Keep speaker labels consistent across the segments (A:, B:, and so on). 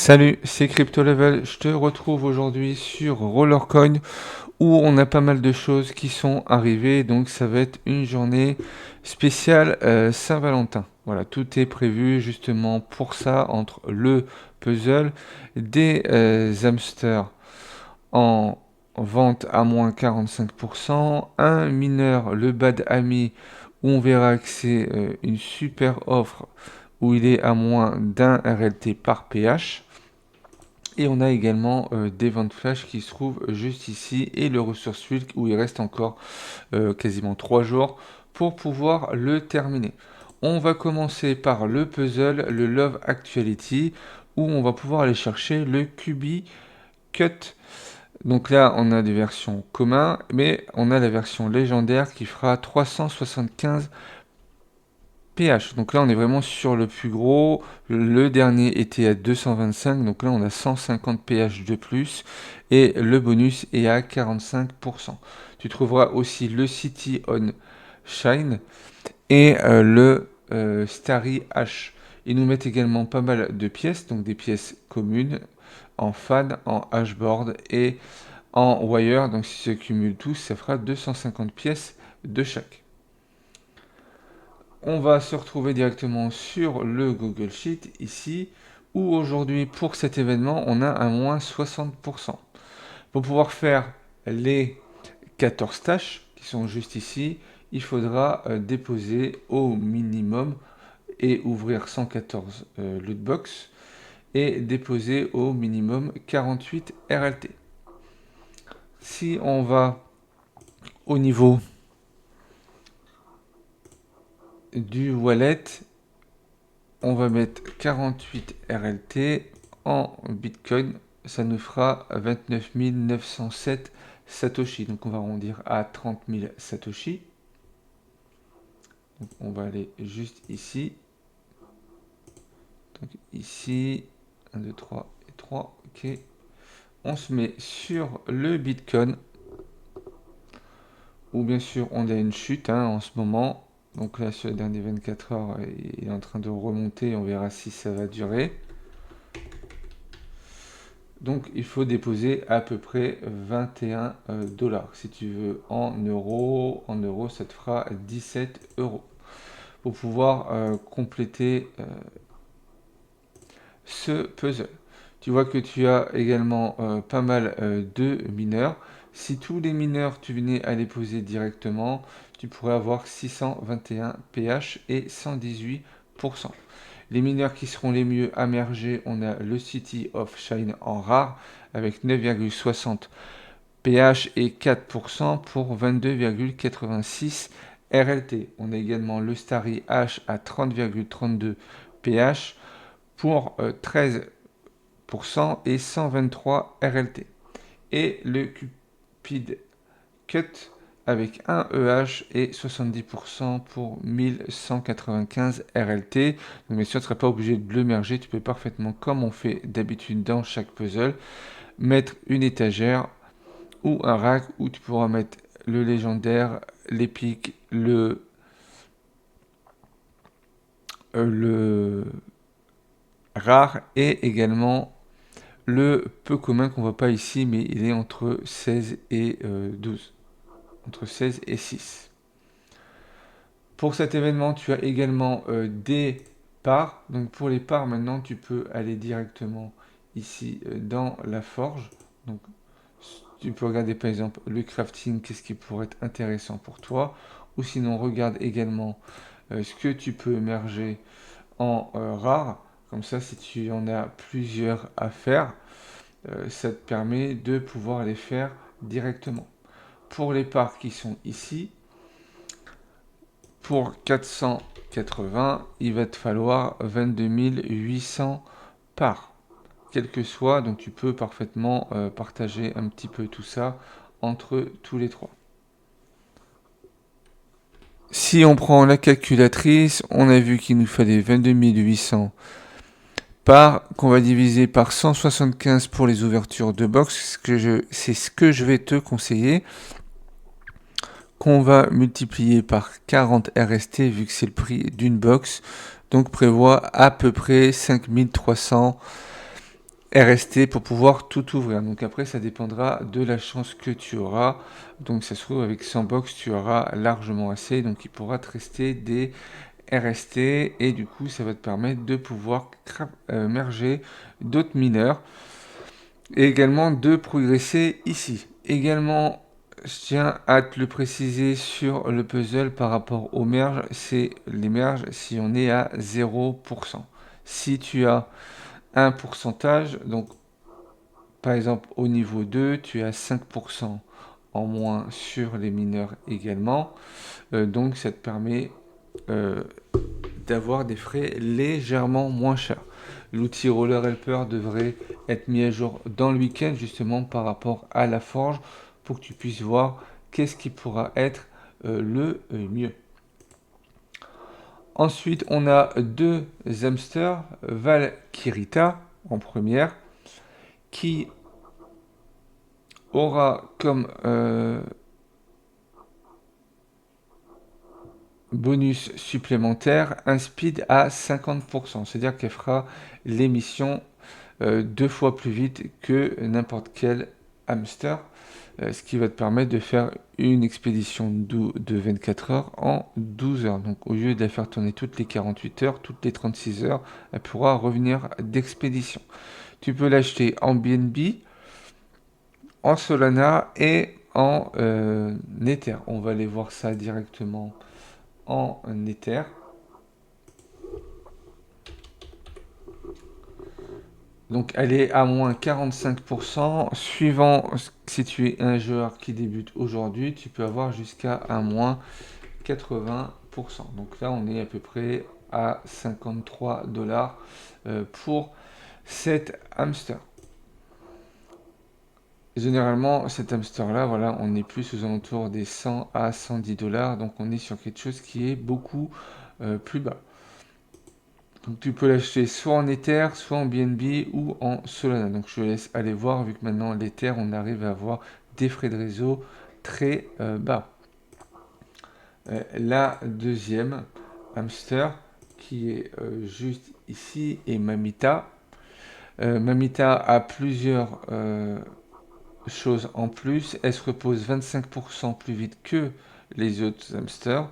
A: Salut, c'est Crypto Level. Je te retrouve aujourd'hui sur Rollercoin où on a pas mal de choses qui sont arrivées. Donc ça va être une journée spéciale Saint-Valentin. Voilà, tout est prévu justement pour ça entre le puzzle des hamsters en vente à moins 45%, un mineur, le Bad Ami, où on verra que c'est une super offre où il est à moins d'un RLT par PH. Et on a également des ventes flash qui se trouvent juste ici et le ressource week où il reste encore quasiment 3 jours pour pouvoir le terminer. On va commencer par le puzzle, le Love Actuality, où on va pouvoir aller chercher le QB Cut. Donc là, on a des versions communs, mais on a la version légendaire qui fera 375 PH. Donc là, on est vraiment sur le plus gros. Le dernier était à 225. Donc là, on a 150 PH de plus. Et le bonus est à 45%. Tu trouveras aussi le City on Shine et le Starry H. Ils nous mettent également pas mal de pièces. Donc des pièces communes en fan, en hashboard et en wire. Donc si ça cumule tous, ça fera 250 pièces de chaque. On va se retrouver directement sur le Google Sheet ici, où aujourd'hui pour cet événement on a un moins 60%. Pour pouvoir faire les 14 tâches qui sont juste ici, il faudra déposer au minimum et ouvrir 114 lootbox et déposer au minimum 48 RLT. Si on va au niveau du wallet, on va mettre 48 RLT en Bitcoin. Ça nous fera 29 907 Satoshi. Donc on va arrondir à 30 000 Satoshi. Donc on va aller juste ici. Donc ici, 1, 2, 3 et 3. Ok. On se met sur le Bitcoin. Où bien sûr on a une chute en ce moment. Donc là sur les dernières 24 heures, il est en train de remonter. On verra si ça va durer. Donc il faut déposer à peu près 21 dollars. Si tu veux en euros, ça te fera 17 euros. Pour pouvoir compléter ce puzzle. Tu vois que tu as également pas mal de mineurs. Si tous les mineurs tu venais à les poser directement, tu pourrais avoir 621 pH et 118%. Les mineurs qui seront les mieux immergés, on a le City of Shine en rare avec 9,60 pH et 4% pour 22,86 RLT. On a également le Starry H à 30,32 pH pour 13% et 123 RLT. Et le Cupid Cut avec un EH et 70% pour 1195 RLT. Donc bien sûr, tu ne seras pas obligé de le merger. Tu peux parfaitement, comme on fait d'habitude dans chaque puzzle, mettre une étagère ou un rack où tu pourras mettre le légendaire, l'épique, le rare et également le peu commun qu'on ne voit pas ici, mais il est entre 16 et 12. Entre 16 et 6. Pour cet événement, tu as également des parts. Donc pour les parts, maintenant, tu peux aller directement ici dans la forge. Donc tu peux regarder par exemple le crafting, qu'est-ce qui pourrait être intéressant pour toi. Ou sinon, regarde également ce que tu peux émerger en rare. Comme ça, si tu en as plusieurs à faire, ça te permet de pouvoir les faire directement. Pour les parts qui sont ici, pour 480, il va te falloir 22 800 parts. Quel que soit, donc tu peux parfaitement partager un petit peu tout ça entre tous les trois. Si on prend la calculatrice, on a vu qu'il nous fallait 22 800 parts qu'on va diviser par 175 pour les ouvertures de box. C'est ce que je vais te conseiller. Qu'on va multiplier par 40 RST vu que c'est le prix d'une box. Donc prévoit à peu près 5300 RST pour pouvoir tout ouvrir. Donc après, ça dépendra de la chance que tu auras. Donc ça se trouve, avec 100 box, tu auras largement assez. Donc il pourra te rester des RST et du coup, ça va te permettre de pouvoir merger d'autres mineurs et également de progresser ici. Également, je tiens à te le préciser sur le puzzle par rapport aux merges, c'est les merges si on est à 0%. Si tu as un pourcentage, donc par exemple au niveau 2, tu as 5% en moins sur les mineurs également. Donc ça te permet euh, d'avoir des frais légèrement moins chers. L'outil Roller Helper devrait être mis à jour dans le week-end justement par rapport à la forge pour que tu puisses voir qu'est-ce qui pourra être le mieux. Ensuite, on a deux hamsters, Valkyrita en première, qui aura comme bonus supplémentaire un speed à 50%. C'est-à-dire qu'elle fera l'émission 2 fois plus vite que n'importe quel hamster, ce qui va te permettre de faire une expédition de 24 heures en 12 heures. Donc au lieu de la faire tourner toutes les 48 heures, toutes les 36 heures, elle pourra revenir d'expédition. Tu peux l'acheter en BNB, en Solana et en Ether. On va aller voir ça directement en Ether. Donc elle est à moins 45%. Suivant si tu es un joueur qui débute aujourd'hui, tu peux avoir jusqu'à un moins 80%. Donc là, on est à peu près à 53 dollars pour cet hamster. Généralement, cet hamster-là, voilà, on est plus aux alentours des 100 à 110 dollars. Donc on est sur quelque chose qui est beaucoup plus bas. Donc tu peux l'acheter soit en Ether, soit en BNB ou en Solana. Donc je te laisse aller voir, vu que maintenant l'Ether, on arrive à avoir des frais de réseau très bas. La deuxième hamster qui est juste ici est Mamita. Mamita a plusieurs choses en plus. Elle se repose 25% plus vite que les autres hamsters.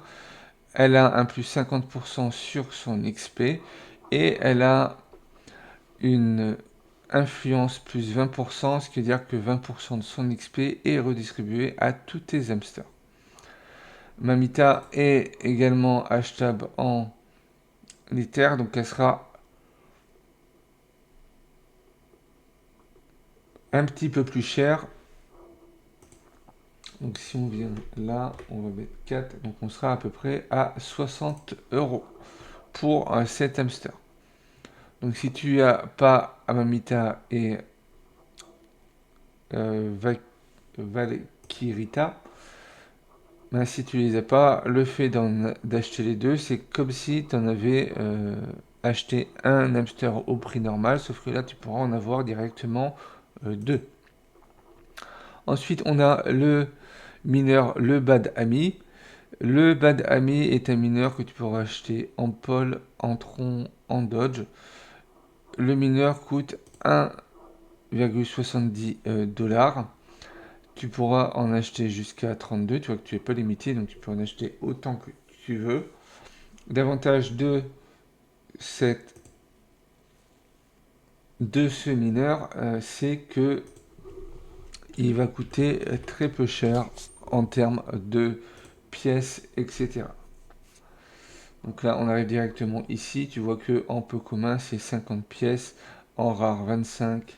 A: Elle a un plus 50% sur son XP et elle a une influence plus 20%, ce qui veut dire que 20% de son XP est redistribué à tous tes hamsters. Mamita est également achetable en Ether, donc elle sera un petit peu plus chère. Donc si on vient là, on va mettre 4, donc on sera à peu près à 60 euros pour cet hamster. Donc si tu n'as pas Amamita et Valkyrita, ben, si tu les as pas, le fait d'acheter les deux, c'est comme si tu en avais acheté un hamster au prix normal, sauf que là tu pourras en avoir directement deux. Ensuite, on a le mineur, le Bad Ami. Le Bad Ami est un mineur que tu pourras acheter en Pol, en Tron, en Dodge. Le mineur coûte 1,70 dollars. Tu pourras en acheter jusqu'à 32. Tu vois que tu n'es pas limité, donc tu peux en acheter autant que tu veux. L'avantage cette, de ce mineur, c'est que il va coûter très peu cher en termes de pièces, etc. Donc là, on arrive directement ici. Tu vois que en peu commun, c'est 50 pièces, en rare 25,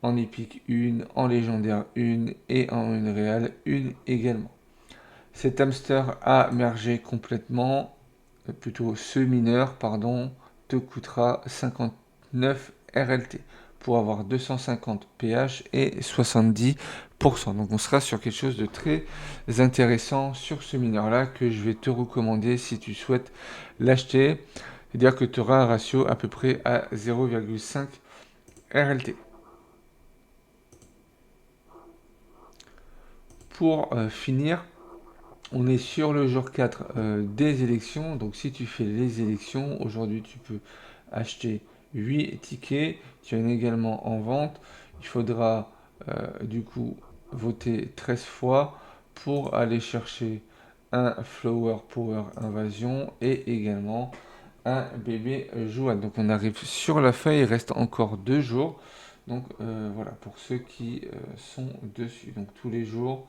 A: en épique 1, en légendaire 1 et en une réelle 1 également. Cet hamster a mergé complètement, plutôt ce mineur, pardon, te coûtera 59 RLT pour avoir 250 pH et 70%. Donc on sera sur quelque chose de très intéressant sur ce mineur-là que je vais te recommander si tu souhaites l'acheter. C'est-à-dire que tu auras un ratio à peu près à 0,5 RLT. Pour finir, on est sur le jour 4 des élections. Donc si tu fais les élections, aujourd'hui tu peux acheter 8 tickets. Tu en as également en vente. Il faudra du coup voter 13 fois pour aller chercher un Flower Power Invasion et également un bébé jouable. Donc on arrive sur la fin, il reste encore 2 jours. Donc voilà, pour ceux qui sont dessus. Donc tous les jours,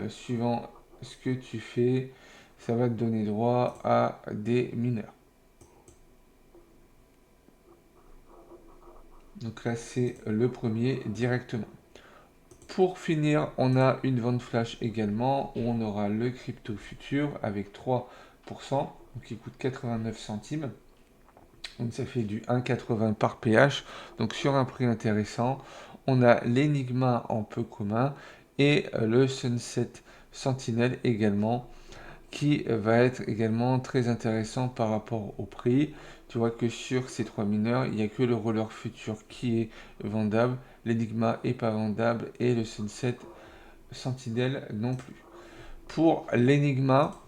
A: suivant ce que tu fais, ça va te donner droit à des mineurs. Donc là, c'est le premier directement. Pour finir, on a une vente flash également où on aura le crypto futur avec 3%, donc qui coûte 89 centimes. Donc ça fait du 1,80 par PH. Donc sur un prix intéressant, on a l'Enigma en peu commun et le Sunset Sentinel également qui va être également très intéressant par rapport au prix. Tu vois que sur ces trois mineurs, il n'y a que le roller futur qui est vendable, l'Enigma est pas vendable et le Sunset Sentinel non plus. Pour l'Enigma,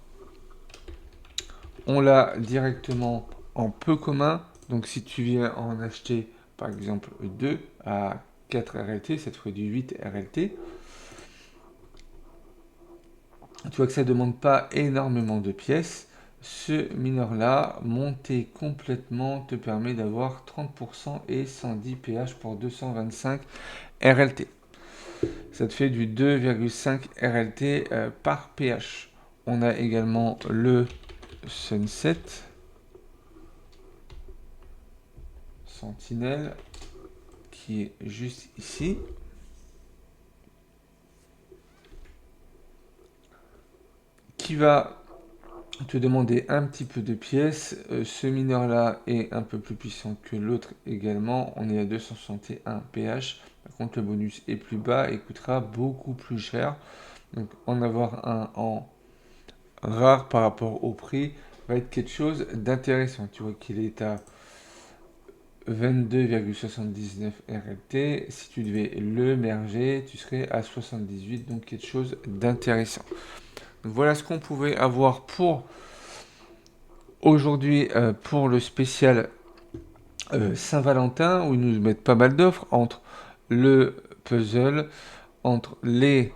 A: on l'a directement en peu commun. Donc si tu viens en acheter par exemple 2 à 4 RLT, ça te ferait du 8 RLT. Tu vois que ça ne demande pas énormément de pièces. Ce mineur-là, monté complètement, te permet d'avoir 30% et 110 pH pour 225 RLT. Ça te fait du 2,5 RLT par pH. On a également le Sunset Sentinelle qui est juste ici. Qui va te demander un petit peu de pièces. Ce mineur là est un peu plus puissant que l'autre également. On est à 261 pH. Par contre, le bonus est plus bas et coûtera beaucoup plus cher. Donc, en avoir un en rare par rapport au prix va être quelque chose d'intéressant. Tu vois qu'il est à 22,79 RLT. Si tu devais le merger, tu serais à 78. Donc, quelque chose d'intéressant. Voilà ce qu'on pouvait avoir pour aujourd'hui pour le spécial Saint-Valentin où ils nous mettent pas mal d'offres entre le puzzle, entre les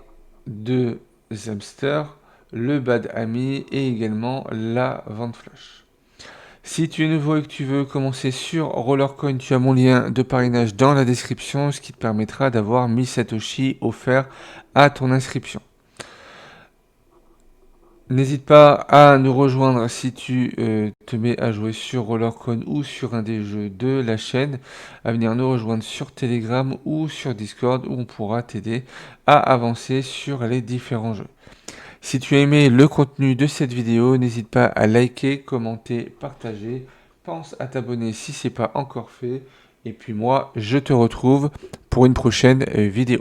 A: deux hamsters, le bad ami et également la vente flash. Si tu es nouveau et que tu veux commencer sur Rollercoin, tu as mon lien de parrainage dans la description, ce qui te permettra d'avoir 1000 Satoshi offerts à ton inscription. N'hésite pas à nous rejoindre si tu te mets à jouer sur Rollercoin ou sur un des jeux de la chaîne, à venir nous rejoindre sur Telegram ou sur Discord où on pourra t'aider à avancer sur les différents jeux. Si tu as aimé le contenu de cette vidéo, n'hésite pas à liker, commenter, partager. Pense à t'abonner si ce n'est pas encore fait. Et puis moi, je te retrouve pour une prochaine vidéo.